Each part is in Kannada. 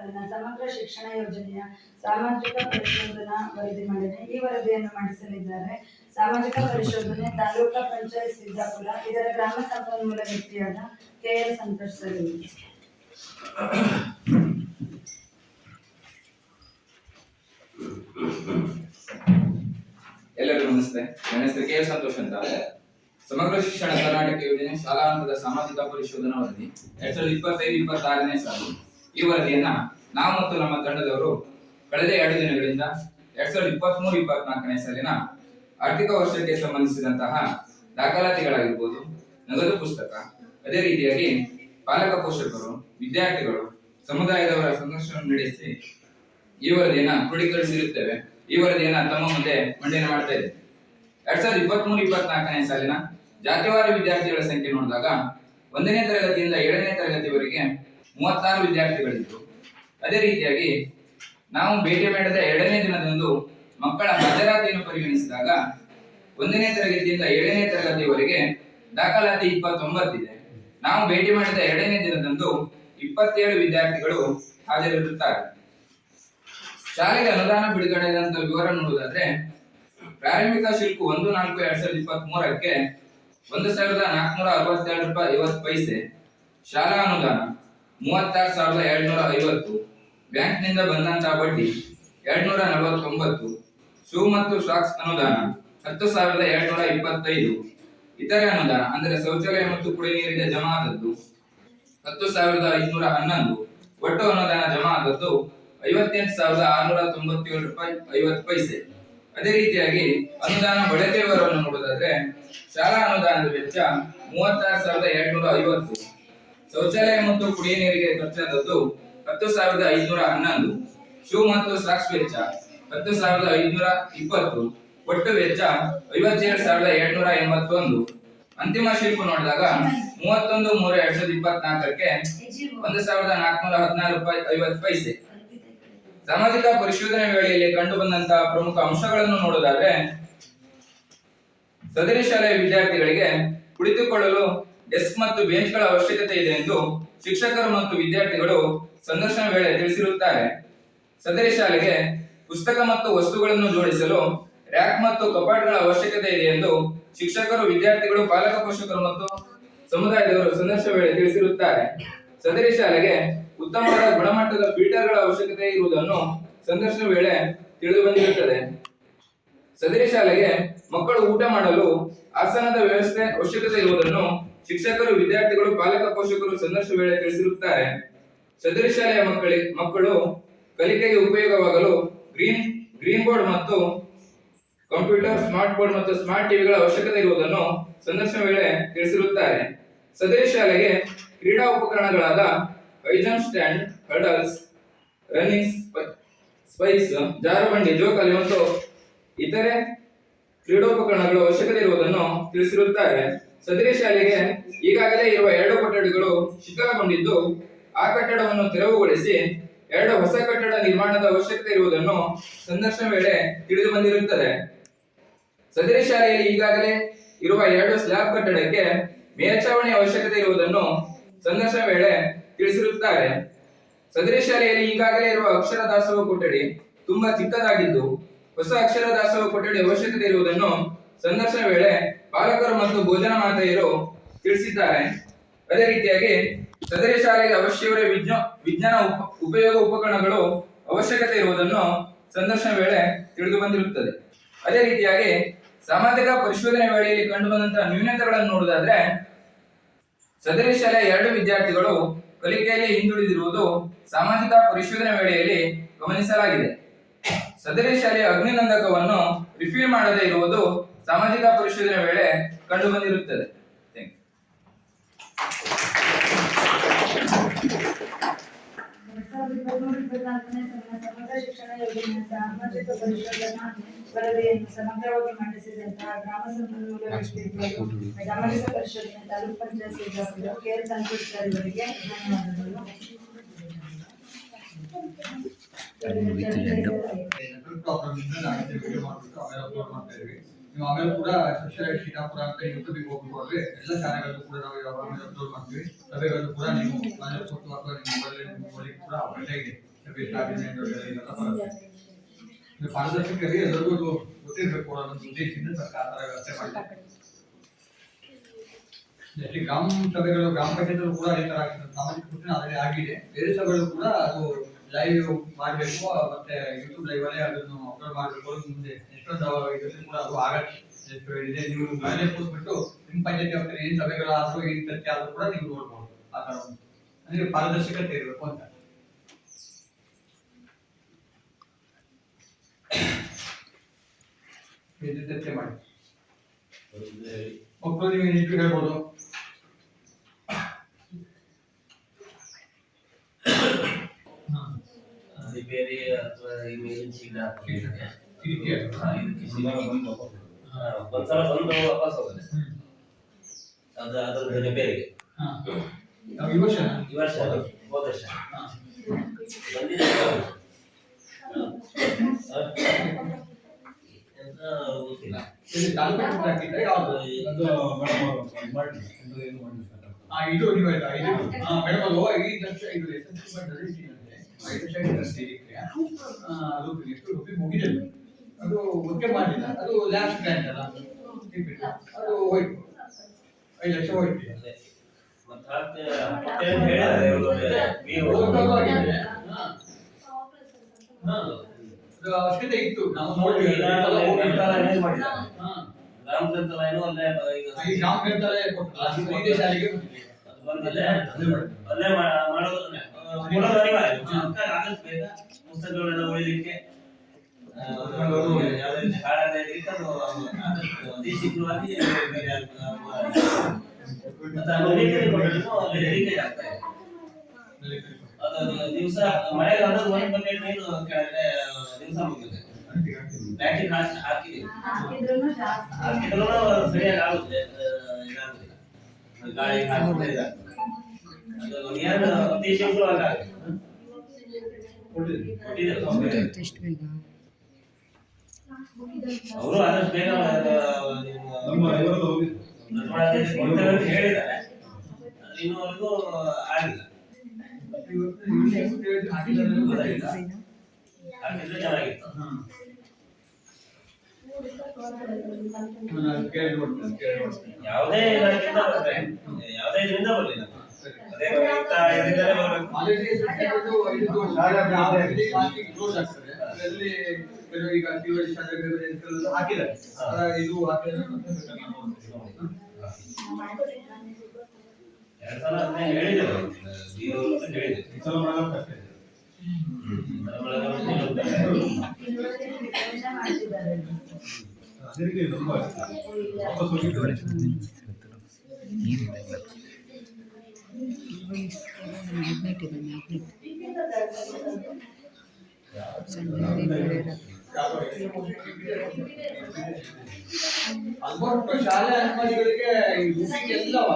ಸಾಲಿನ ಸಮಗ್ರ ಶಿಕ್ಷಣ ಯೋಜನೆಯ ಸಾಮಾಜಿಕ ಪರಿಶೋಧನಾ ವರದಿ ಮಂಡನೆ. ಈ ವರದಿಯನ್ನು ಮಂಡಿಸಲಿದ್ದಾರೆ ಸಾಮಾಜಿಕ ಪರಿಶೋಧನೆ ತಾಲೂಕಾ ಪಂಚಾಯತ್ ಸಿದ್ದಾಪುರ. ಇದರ ಗ್ರಾಮ ಸಂಪನ್ಮೂಲ ವ್ಯಕ್ತಿಯಾದ KL ಸಂತೋಷ್ ಸರ್. ಎಲ್ಲರಿಗೂ ನಮಸ್ತೆ. ನನ್ನ ಹೆಸರು KL ಸಂತೋಷ್ ಅಂತ. ಸಮಗ್ರ ಶಿಕ್ಷಣ ಕರ್ನಾಟಕ ಯೋಜನೆ ಶಾಲಾ ಹಂತದ ಸಾಮಾಜಿಕ ಪರಿಶೋಧನಾ ವರದಿ 2025-26ನೇ ಸಾಲು. ಈ ವರದಿಯನ್ನ ನಾವು ಮತ್ತು ನಮ್ಮ ತಂಡದವರು ಕಳೆದ 2 ದಿನಗಳಿಂದ 2023-24ನೇ ಸಾಲಿನ ಆರ್ಥಿಕ ವರ್ಷಕ್ಕೆ ಸಂಬಂಧಿಸಿದಂತಹ ದಾಖಲಾತಿಗಳಾಗಿರ್ಬೋದು, ನಗದು ಪುಸ್ತಕ, ಅದೇ ರೀತಿಯಾಗಿ ಪಾಲಕ ಪೋಷಕರು, ವಿದ್ಯಾರ್ಥಿಗಳು, ಸಮುದಾಯದವರ ಸಂಘರ್ಷ ನಡೆಸಿ ಈ ವರದಿಯನ್ನ ಕ್ರೋಢೀಕರಿಸಿರುತ್ತೇವೆ. ಈ ವರದಿಯನ್ನ ತಮ್ಮ ಮುಂದೆ ಮಂಡನೆ ಮಾಡ್ತಾ ಇದೆ. 2023-24ನೇ ಸಾಲಿನ ಜಾತಿವಾರು ವಿದ್ಯಾರ್ಥಿಗಳ ಸಂಖ್ಯೆ ನೋಡಿದಾಗ 1ನೇ ತರಗತಿಯಿಂದ 7ನೇ ತರಗತಿವರೆಗೆ 36 ವಿದ್ಯಾರ್ಥಿಗಳಿದ್ರು. ಅದೇ ರೀತಿಯಾಗಿ ನಾವು ಭೇಟಿ ಮಾಡಿದ 2ನೇ ದಿನದಂದು ಮಕ್ಕಳ ಹಾಜರಾತಿಯನ್ನು ಪರಿಗಣಿಸಿದಾಗ 1ನೇ ತರಗತಿಯಿಂದ 7ನೇ ತರಗತಿವರೆಗೆ ದಾಖಲಾತಿ 29 ಇದೆ. ನಾವು ಭೇಟಿ ಮಾಡಿದ 2ನೇ ದಿನದಂದು 27 ವಿದ್ಯಾರ್ಥಿಗಳು ಹಾಜರಿರುತ್ತಾರೆ. ಶಾಲೆಗೆ ಅನುದಾನ ಬಿಡುಗಡೆಯಾದಂತ ವಿವರ ನೋಡುವುದಾದ್ರೆ, ಪ್ರಾರಂಭಿಕ ಶುಲ್ಕ 1/4/2023ಕ್ಕೆ 1,462.50 ಶಾಲಾ ಅನುದಾನ 36,750, ಬ್ಯಾಂಕ್ನಿಂದ ಬಂದಂತಹ ಬಡ್ಡಿ 249, ಶೂ ಮತ್ತು ಸಾಕ್ಸ್ ಅನುದಾನ 10,725, ಇತರೆ ಅನುದಾನ ಅಂದರೆ ಶೌಚಾಲಯ ಮತ್ತು ಕುಡಿಯ ನೀರಿಗೆ ಜಮಾ ಆದದ್ದು 10,511, ಒಟ್ಟು ಅನುದಾನ ಜಮಾ ಆದದ್ದು 58,697.50. ಅದೇ ರೀತಿಯಾಗಿ ಅನುದಾನ ಬಳಕೆ ವಿವರವನ್ನು ನೋಡುವುದಾದ್ರೆ, ಶಾಲಾ ಅನುದಾನದ ವೆಚ್ಚ 36,750, ಶೌಚಾಲಯ ಮತ್ತು ಕುಡಿಯ ನೀರಿಗೆ ಖರ್ಚಾದದ್ದು 10,511, ಶೂ ಮತ್ತು ಸಾಕ್ಸ್ ವೆಚ್ಚ 10,520, ಒಟ್ಟು ವೆಚ್ಚ 57,781. ಅಂತಿಮ ಶುಲ್ಕ ನೋಡಿದಾಗ 31/3/2024ಕ್ಕೆ 1,416.50. ಸಾಮಾಜಿಕ ಪರಿಶೋಧನೆ ವೇಳೆಯಲ್ಲಿ ಕಂಡು ಬಂದಂತಹ ಪ್ರಮುಖ ಅಂಶಗಳನ್ನು ನೋಡುವುದಾದ್ರೆ, ಸದರಿ ಶಾಲೆಯ ವಿದ್ಯಾರ್ಥಿಗಳಿಗೆ ಕುಳಿತುಕೊಳ್ಳಲು ಡೆಸ್ಕ್ ಮತ್ತು ಬೆಂಚ್ಗಳ ಅವಶ್ಯಕತೆ ಇದೆ ಎಂದು ಶಿಕ್ಷಕರು ಮತ್ತು ವಿದ್ಯಾರ್ಥಿಗಳು ಸಂದರ್ಶನ ವೇಳೆ ತಿಳಿಸಿರುತ್ತಾರೆ. ಸದರಿ ಶಾಲೆಗೆ ಪುಸ್ತಕ ಮತ್ತು ವಸ್ತುಗಳನ್ನು ಜೋಡಿಸಲು ರ್ಯಾಕ್ ಮತ್ತು ಕಪಾಟ್ಗಳ ಅವಶ್ಯಕತೆ ಇದೆ ಎಂದು ಶಿಕ್ಷಕರು, ವಿದ್ಯಾರ್ಥಿಗಳು, ಪಾಲಕ ಪೋಷಕರು ಮತ್ತು ಸಮುದಾಯದವರು ಸಂದರ್ಶನ ವೇಳೆ ತಿಳಿಸಿರುತ್ತಾರೆ. ಸದರಿ ಶಾಲೆಗೆ ಉತ್ತಮವಾದ ಗುಣಮಟ್ಟದ ಫಿಲ್ಟರ್ಗಳ ಅವಶ್ಯಕತೆ ಇರುವುದನ್ನು ಸಂದರ್ಶನ ವೇಳೆ ತಿಳಿದು ಬಂದಿರುತ್ತದೆ. ಸದರಿ ಶಾಲೆಗೆ ಮಕ್ಕಳು ಊಟ ಮಾಡಲು ಆಸನದ ವ್ಯವಸ್ಥೆ ಅವಶ್ಯಕತೆ ಇರುವುದನ್ನು ಶಿಕ್ಷಕರು, ವಿದ್ಯಾರ್ಥಿಗಳು, ಪಾಲಕ ಪೋಷಕರು ಸಂದರ್ಶನ ವೇಳೆ ತಿಳಿಸಿರುತ್ತಾರೆ. ಸದರಿ ಶಾಲೆಯ ಮಕ್ಕಳು ಕಲಿಕೆಗೆ ಉಪಯೋಗವಾಗಲು ಗ್ರೀನ್ ಬೋರ್ಡ್ ಮತ್ತು ಕಂಪ್ಯೂಟರ್, ಸ್ಮಾರ್ಟ್ ಬೋರ್ಡ್ ಮತ್ತು ಸ್ಮಾರ್ಟ್ ಟಿವಿಗಳ ಅವಶ್ಯಕತೆ ಇರುವುದನ್ನು ಸಂದರ್ಶನ ವೇಳೆ ತಿಳಿಸಿರುತ್ತಾರೆ. ಸದರಿ ಶಾಲೆಗೆ ಕ್ರೀಡಾ ಉಪಕರಣಗಳಾದ high jump stand, hurdles, running spikes, ಜಾರುಬಂಡಿ, ಜೋಕಾಲಿ ಮತ್ತು ಇತರೆ ಕ್ರೀಡೋಪಕರಣಗಳು ಅವಶ್ಯಕತೆ ಇರುವುದನ್ನು ತಿಳಿಸಿರುತ್ತಾರೆ. ಸದರಿ ಶಾಲೆಗೆ ಈಗಾಗಲೇ ಇರುವ 2 ಕೊಠಡಿಗಳು ಶಿಥಿಲಗೊಂಡಿದ್ದು, ಆ ಕಟ್ಟಡವನ್ನು ತೆರವುಗೊಳಿಸಿ 2 ಹೊಸ ಕಟ್ಟಡ ನಿರ್ಮಾಣದ ಅವಶ್ಯಕತೆ ಇರುವುದನ್ನು ಸಂದರ್ಶನ ವೇಳೆ ತಿಳಿದು ಬಂದಿರುತ್ತದೆ. ಸದರಿ ಶಾಲೆಯಲ್ಲಿ ಈಗಾಗಲೇ ಇರುವ 2 ಸ್ಲ್ಯಾಬ್ ಕಟ್ಟಡಕ್ಕೆ ಮೇಲ್ಛಾವಣಿ ಅವಶ್ಯಕತೆ ಇರುವುದನ್ನು ಸಂದರ್ಶನ ವೇಳೆ ತಿಳಿಸಿರುತ್ತಾರೆ. ಸದರಿ ಶಾಲೆಯಲ್ಲಿ ಈಗಾಗಲೇ ಇರುವ ಅಕ್ಷರ ದಾಸೋಹ ಕೊಠಡಿ ತುಂಬಾ ಚಿಕ್ಕದಾಗಿದ್ದು, ಹೊಸ ಅಕ್ಷರ ದಾಸೋಹ ಕೊಠಡಿ ಅವಶ್ಯಕತೆ ಇರುವುದನ್ನು ಸಂದರ್ಶನ ವೇಳೆ ಪಾಲಕರು ಮತ್ತು ಭೋಜನ ಮಾತೆಯರು ತಿಳಿಸಿದ್ದಾರೆ. ಅದೇ ರೀತಿಯಾಗಿ ಸದರಿ ಶಾಲೆಗೆ ಅವಶ್ಯವಿರುವ ವಿಜ್ಞಾನ ಉಪಯೋಗ ಉಪಕರಣಗಳು ಅವಶ್ಯಕತೆ ಇರುವುದನ್ನು ಸಂದರ್ಶನ ವೇಳೆ ತಿಳಿದು ಬಂದಿರುತ್ತದೆ. ಅದೇ ರೀತಿಯಾಗಿ ಸಾಮಾಜಿಕ ಪರಿಶೋಧನೆ ವೇಳೆಯಲ್ಲಿ ಕಂಡು ಬಂದಂತಹ ನ್ಯೂನತೆಗಳನ್ನು ನೋಡುವುದಾದ್ರೆ, ಸದರಿ ಶಾಲೆಯ 2 ವಿದ್ಯಾರ್ಥಿಗಳು ಕಲಿಕೆಯಲ್ಲಿ ಹಿಂದುಳಿದಿರುವುದು ಸಾಮಾಜಿಕ ಪರಿಶೋಧನೆ ವೇಳೆಯಲ್ಲಿ ಗಮನಿಸಲಾಗಿದೆ. ಸದರಿ ಶಾಲೆಯ ಅಗ್ನಿನಂದಕವನ್ನು ರಿಫಿಲ್ ಮಾಡದೇ ಇರುವುದು ಸಾಮಾಜಿಕ ಪರಿಶೋಧನೆ ವೇಳೆ ಕಂಡು ಬಂದಿರುತ್ತದೆ. ಸಮಗ್ರ ಶಿಕ್ಷಣ ಯೋಜನೆಯ ಸಾಮಾಜಿಕ ಪರಿಶೋಧನಾ ವರದಿಯನ್ನು ಸಮಗ್ರವಾಗಿ ಮಂಡಿಸಿದಂತಹ ಗ್ರಾಮ ಸಂಪನ್ಮೂಲ ವ್ಯಕ್ತಿಗಳು, ಸಾಮಾಜಿಕ ಪರಿಶೋಧನೆ ತಾಲೂಕು ಪಂಚಾಯತ್ ಸಿದ್ದಾಪುರ KL ಸಂತೋಷ್ ಸರ್ ಇವರಿಗೆ ಧನ್ಯವಾದಗಳು. ನೀವು ಆಮೇಲೆ ಕೂಡ ಶಿಕ್ಷಣ ಶ್ರೀರಾಪುರ ಅಂತ ಯೂಟ್ಯೂಬಿಗೆ ಹೋಗ್ಬಿಟ್ರೆ ಎಲ್ಲ ಚಾನೆಲ್ಗಳು ಕೂಡ ನಾವು ಯಾವಾಗ ಅಪ್ಲೋಡ್ ಮಾಡ್ತೀವಿ. ಸಭೆಗಳು ಕೂಡ ನೀವು ಮನೆ ಕೊಟ್ಟು ಅಥವಾ ನಿಮ್ಮ ಮೊಬೈಲ್ ಕೂಡ ಅವಶ್ಯ ಇದೆ. ಸ್ಟಾರ್ಟಿಂಗ್ ಇದೆಲ್ಲ ಬರುತ್ತೆ. ಇದು ಪಾರದರ್ಶಕತೆ ಎಲ್ಲರಿಗೂ ಗೊತ್ತಿರಬೇಕು ಅನ್ನೋ ಉದ್ದೇಶದಿಂದ ಸರ್ಕಾರ ಆ ಥರ ವ್ಯವಸ್ಥೆ ಮಾಡಿದೆ. ಜೊತೆಗೆ ಗ್ರಾಮ ಸಭೆಗಳು, ಗ್ರಾಮ ಪಂಚಾಯತ್ಗಳು ಕೂಡ ಈ ತರ ಸಾಮಾಜಿಕ ಕೃಷಿ ಅದರಲ್ಲಿ ಆಗಿದೆ. ಬೇರೆ ಸಭೆಗಳು ಕೂಡ ಅದು ಲೈವ್ ಮಾಡಬೇಕು, ಮತ್ತೆ ಯೂಟ್ಯೂಬ್ ಲೈವ್ ಅಲ್ಲೇ ಅದನ್ನು ಅಪ್ಲೋಡ್ ಮಾಡಬೇಕು. ಮುಂದೆ ಎಷ್ಟೊಂದು ಇದರಲ್ಲಿ ಕೂಡ ಅದು ಆಗತ್ತೆ. ಎಷ್ಟು ಇದೆ ನೀವು ಮನೆ ಕೂತ್ಬಿಟ್ಟು ನಿಮ್ಮ ಪಂಚಾಯತಿ ವ್ಯಾಪ್ತಿಯಲ್ಲಿ ಏನ್ ಸಭೆಗಳಾದ್ರೂ ಏನ್ ಚರ್ಚೆ ಆದ್ರೂ ಕೂಡ ನೀವು ನೋಡ್ಬೋದು. ಆ ತರ ಅಂದ್ರೆ ಪಾರದರ್ಶಕತೆ ಇರಬೇಕು ಅಂತ. ಇದು ಚರ್ಚೆ ಮಾಡಿ ಮಕ್ಕಳು ನೀವು ಏನಿಟ್ಟು ಹೇಳ್ಬೋದು. ರಿಪೇರಿ ಅಥವಾ ಮೇಲಿನ ಶೀಟ್ ಒಂದ್ಸಲ ಬಂದು ವಾಪಸ್ ಹೋಗುತ್ತೆ. ಅದು ಅದ್ರ ರಿಪೇರಿಗೆ ಈ ವರ್ಷ ಹೋದ ವರ್ಷ ಬಂದಿದೆ ಎಂತ ಗೊತ್ತಿಲ್ಲ. ಇದು ತಾಲೂಕು ಹಾಕಿದ್ರೆ ಯಾವುದು ಇದು ನೀವು ಮೇಡಮ್ ಅದು 5 ಲಕ್ಷ ಇದು ಅದು ಎಷ್ಟು ರೂಪಾಯಿ ಮುಗಿದೆ. ಅದು ಒಕ್ಕೆ ಮಾಡಿಲ್ಲ, ಅದು ಲ್ಯಾಬ್ಸ್ ಗ್ರಾಂಟ್ ಅಲ್ಲ, ಅದು ಹೋಯ್ತು 5 ಲಕ್ಷ ಹೋಯ್ತು. ಅದು ಅವಶ್ಯಕತೆ ಇತ್ತು, ನಾವು ನೋಡಿದ್ವಿ. ಗ್ರಾಮ ಗ್ರಂಥಾಲಯನೂ ಅಲ್ಲೇ ಈ ಗ್ರಾಮ ಗ್ರಂಥಾಲಯ ಕೊಟ್ಟು ಇದೇ ಶಾಲೆಗೆ ಬಂದಿಲ್ಲ. ಅಲ್ಲೇ ಮಾಡೋದು ಕೊಡೋದು ಅನಿವಾರ್ಯ. ಆದಷ್ಟು ಬೇಗ ಪುಸ್ತಕಗಳೆಲ್ಲ ಉಳಿಲಿಕ್ಕೆ ಯಾವುದೇ ರೀತಿ ಹಾಳಾಗದೇ ಇರಲಿಕ್ಕೆ ಅದು ಆದಷ್ಟು ಅತಿ ಶೀಘ್ರವಾಗಿ ಲೀಕೇಜ್ ಆಗ್ತಾ ಇದೆ. ಅದು ದಿವಸ ಮಳೆಗಾಲದ 1 ಬಕೆಟ್ ನೀರು ಕೆಳಗಡೆ ದಿವಸ ಮುಗಿಯುತ್ತೆ. ಬ್ಯಾಟಿಂಗ್ ಹಾಕಿದೀವಿ, ಹಾಕಿದ್ರು ಸರಿಯಾಗಿ ಆಗುತ್ತೆ, ಇದಾಗುದಿಲ್ಲ. ಗಾಳಿ ಹಾಕಿದ್ರೆ ಇದಾಗ್ತದೆ. ಅದು ನೀರು ಅತಿ ಶೀಘ್ರವಾಗಿ ಆಗುತ್ತೆ. ಅವರು ಆದಷ್ಟು ಬೇಗ ಕೊಡ್ತೇವೆ ಅಂತ ಹೇಳಿದ್ದಾರೆ. ಇನ್ನೂವರೆಗೂ ಆಗಿಲ್ಲ. ಹಾಕಿದ್ರೆ ಚೆನ್ನಾಗಿತ್ತು. ಯಾವುದೇ ಇದರಿಂದ ಬರ್ತದೆ, ಯಾವುದೇ ಇದರಿಂದ ಬರಲಿಲ್ಲ. ಅದೇ ಇದರಿಂದಲೇ ಬರಬೇಕು. ಈಗ ಹಾಕಿದ್ದಾರೆ ಇದು ಹಾಕಿದ್ರೆ 2 ಸಲ ಹೇಳಿದ್ದೇವೆ, ಆಲ್ಮೋಸ್ಟ್ ಶಾಲೆ ಅಂಗನವಾಡಿಗಳಿಗೆ ಎಲ್ಲವ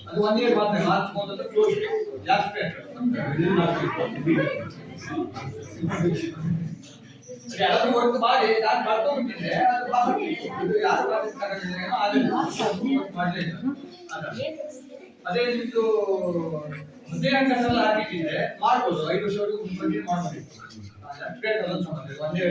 ಅದು 1 ಇಯರ್ ಮಾತ್ರ, ಮಾರ್ಚ್ 30 ಕ್ಲೋಸ್ ಜಾಸ್ತಿ ಯಾರಾದ್ರೂ ವರ್ಕ್ ಮಾಡಿ ನಾನು ಬರ್ಕೊಂಡ್ಬಿಟ್ಟಿದ್ರೆ ಅದು ಯಾರು ಅದೇ ನಿಮ್ದು ಹೃದಯಾಂಕಸೆಲ್ಲ ಹಾಕಿಟ್ಟಿದ್ರೆ ಮಾಡ್ಬೋದು, 5 ವರ್ಷವರೆಗೂ ಕಂಟಿನ್ಯೂ ಮಾಡ್ಬೋದು. ಒಂದೇ